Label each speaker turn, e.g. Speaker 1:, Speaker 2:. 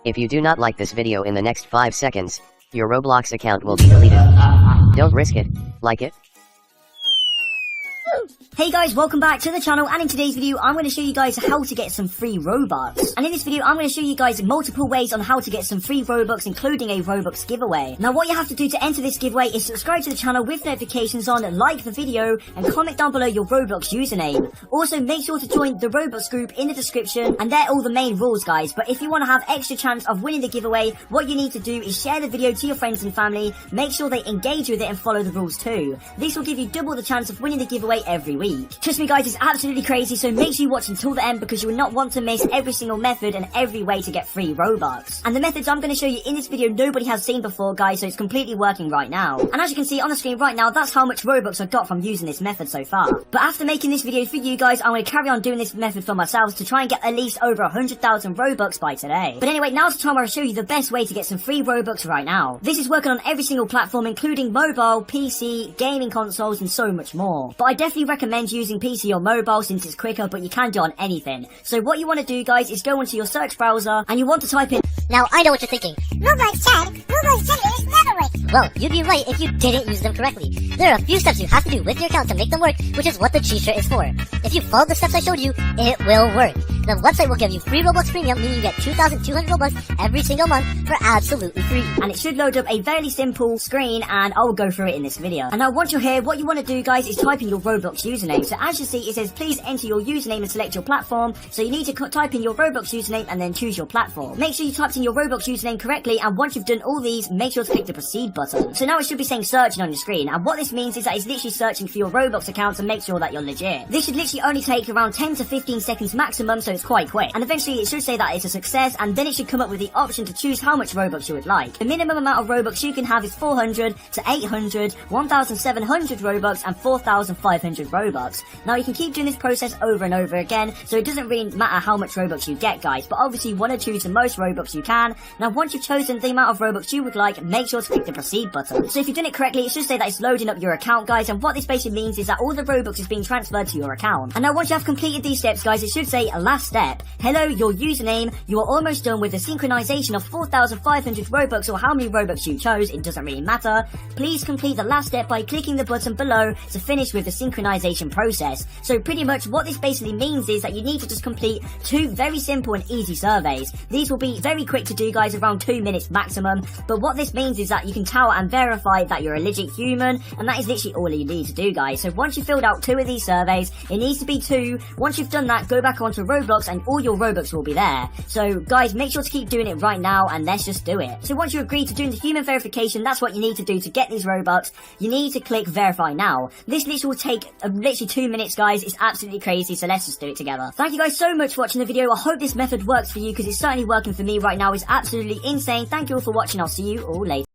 Speaker 1: If you do not like this video in the next 5 seconds, your Roblox account will be deleted. Don't risk it, like it.
Speaker 2: Hey guys, welcome back to the channel, and in today's video I'm going to show you guys how to get some free Robux. And in this video I'm going to show you guys multiple ways on how to get some free Robux, including a Robux giveaway. Now what you have to do to enter this giveaway is subscribe to the channel with notifications on, like the video, and comment down below your Roblox username. Also make sure to join the Roblox group in the description, and they're all the main rules guys. But if you want to have extra chance of winning the giveaway, what you need to do is share the video to your friends and family, make sure they engage with it and follow the rules too. This will give you double the chance of winning the giveaway every week. Trust me guys, it's absolutely crazy, so make sure you watch until the end because you will not want to miss every single method and every way to get free Robux. And the methods I'm going to show you in this video nobody has seen before guys, so it's completely working right now. And as you can see on the screen right now, that's how much Robux I got from using this method so far. But after making this video for you guys, I'm going to carry on doing this method for myself to try and get at least over 100,000 Robux by today. But anyway, now's the time where I'll show you the best way to get some free Robux right now. This is working on every single platform, including mobile, PC, gaming consoles, and so much more. But I definitely recommend using PC or mobile since it's quicker, but you can do on anything. So what you want to do guys is go onto your search browser and you want to type in.
Speaker 3: Now I know what you're thinking.
Speaker 4: Roblox generators never work.
Speaker 3: Well, you'd be right if you didn't use them correctly. There are a few steps you have to do with your account to make them work, which is what the cheat shirt is for. If you follow the steps I showed you, it will work. The website will give you free Roblox Premium, meaning you get 2,200 Robux every single month for absolutely free.
Speaker 2: And it should load up a very simple screen, and I'll go through it in this video. And now once you're here, what you want to do guys is type in your Roblox username. So as you see, it says please enter your username and select your platform. So you need to type in your Roblox username and then choose your platform. Make sure you typed in your Roblox username correctly, and once you've done all these, make sure to click the proceed button. So now it should be saying searching on your screen, and what this means is that it's literally searching for your Roblox account to make sure that you're legit. This should literally only take around 10 to 15 seconds maximum, so it's quite quick. And eventually it should say that it's a success, and then it should come up with the option to choose how much Robux you would like. The minimum amount of Robux you can have is 400 to 800, 1,700 Robux, and 4,500 Robux. Now you can keep doing this process over and over again, so it doesn't really matter how much Robux you get guys, but obviously you want to choose the most Robux you can. Now once you've chosen the amount of Robux you would like, make sure to click the proceed button. So if you've done it correctly, it should say that it's loading up your account guys, and what this basically means is that all the Robux is being transferred to your account. And now once you have completed these steps guys, it should say last step. Hello, your username, you are almost done with the synchronization of 4,500 Robux, or how many Robux you chose, it doesn't really matter. Please complete the last step by clicking the button below to finish with the synchronization process. So pretty much what this basically means is that you need to just complete 2 very simple and easy surveys. These will be very quick to do guys, around 2 minutes maximum, but what this means is that you can tell and verify that you're a legit human, and that is literally all you need to do guys. So once you've filled out 2 of these surveys, it needs to be 2. Once you've done that, go back onto Roblox and all your Robux will be there. So guys, make sure to keep doing it right now, and let's just do it. So once you agree to doing the human verification, that's what you need to do to get these Robux. You need to click verify now. This literally will take literally 2 minutes guys. It's absolutely crazy, so let's just do it together. Thank you guys so much for watching the video. I hope this method works for you because it's certainly working for me right now. It's absolutely insane. Thank you all for watching. I'll see you all later.